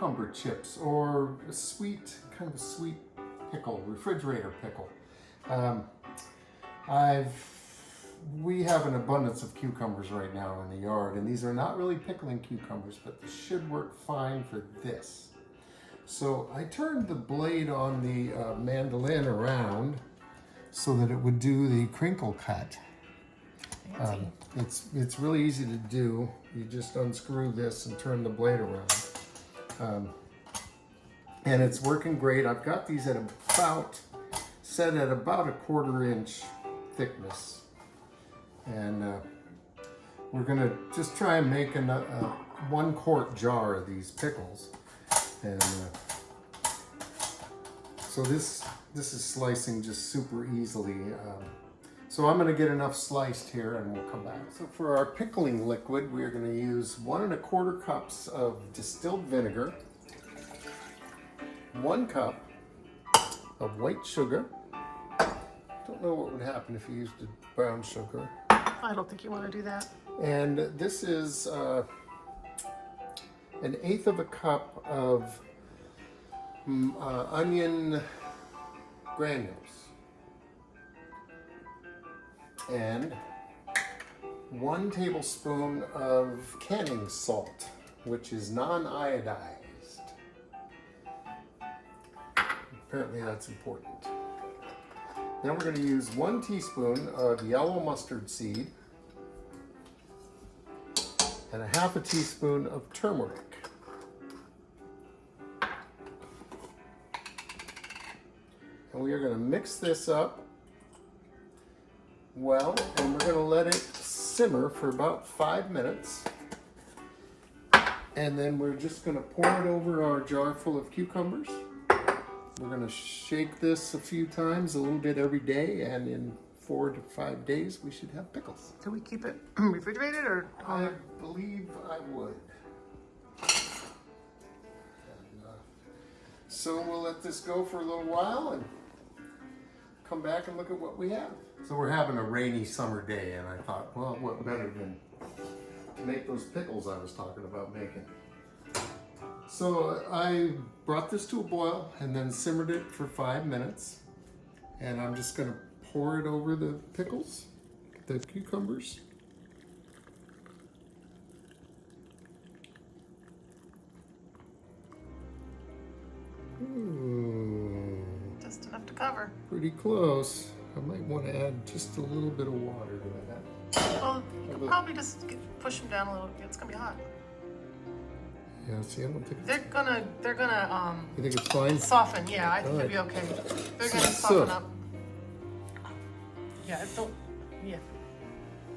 cucumber chips or a sweet, kind of a sweet pickle, refrigerator pickle. We have an abundance of cucumbers right now in the yard, and these are not really pickling cucumbers, but they should work fine for this. So I turned the blade on the mandolin around so that it would do the crinkle cut. It's really easy to do. You just unscrew this and turn the blade around. And it's working great. I've got these at set at about a 1/4 inch thickness. And we're gonna just try and make a 1-quart jar of these pickles. And so this is slicing just super easily. So I'm gonna get enough sliced here and we'll come back. So for our pickling liquid, we're gonna use 1 1/4 cups of distilled vinegar, 1 cup of white sugar. Don't know what would happen if you used a brown sugar. I don't think you want to do that. And this is 1/8 of a cup of onion granules. And 1 tablespoon of canning salt, which is non-iodized. Apparently that's important. Then we're going to use 1 teaspoon of yellow mustard seed and 1/2 teaspoon of turmeric. And we are going to mix this up well, and we're going to let it simmer for about 5 minutes. And then we're just going to pour it over our jar full of cucumbers. We're going to shake this a few times, a little bit every day, and in 4 to 5 days we should have pickles. Do we keep it refrigerated or? I believe I would. And, so we'll let this go for a little while and come back and look at what we have. So we're having a rainy summer day, and I thought, well, what better than to make those pickles I was talking about making. So I brought this to a boil and then simmered it for 5 minutes. And I'm just going to pour it over the pickles, the cucumbers. Ooh, Just enough to cover. pretty close. I might want to add just a little bit of water to that. Well, you could probably just push them down a little. It's gonna be hot. Yeah, see, I don't think it's... They're gonna You think it's fine? soften. Yeah, I think All it'll be right. okay. They're gonna So- soften up. Yeah, don't. Yeah.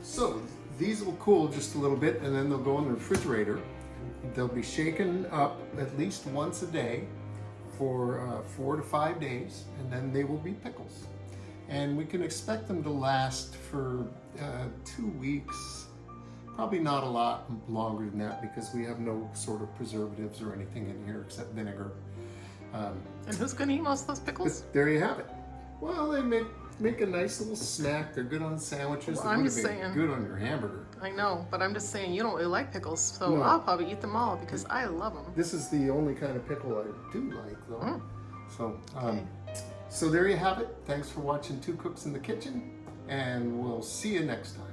So these will cool just a little bit, and then they'll go in the refrigerator. They'll be shaken up at least once a day for 4 to 5 days, and then they will be pickles. And we can expect them to last for 2 weeks. Probably not a lot longer than that because we have no sort of preservatives or anything in here except vinegar. And who's gonna eat most of those pickles? But there you have it. Well, they make a nice little snack. They're good on sandwiches. Well, They I'm would just have been saying. good on your hamburger. I know, but I'm just saying you don't really like pickles, so No. I'll probably eat them all because I love them. This is the only kind of pickle I do like, though. Mm. So, Okay. so there you have it. Thanks for watching Two Cooks in the Kitchen, and we'll see you next time.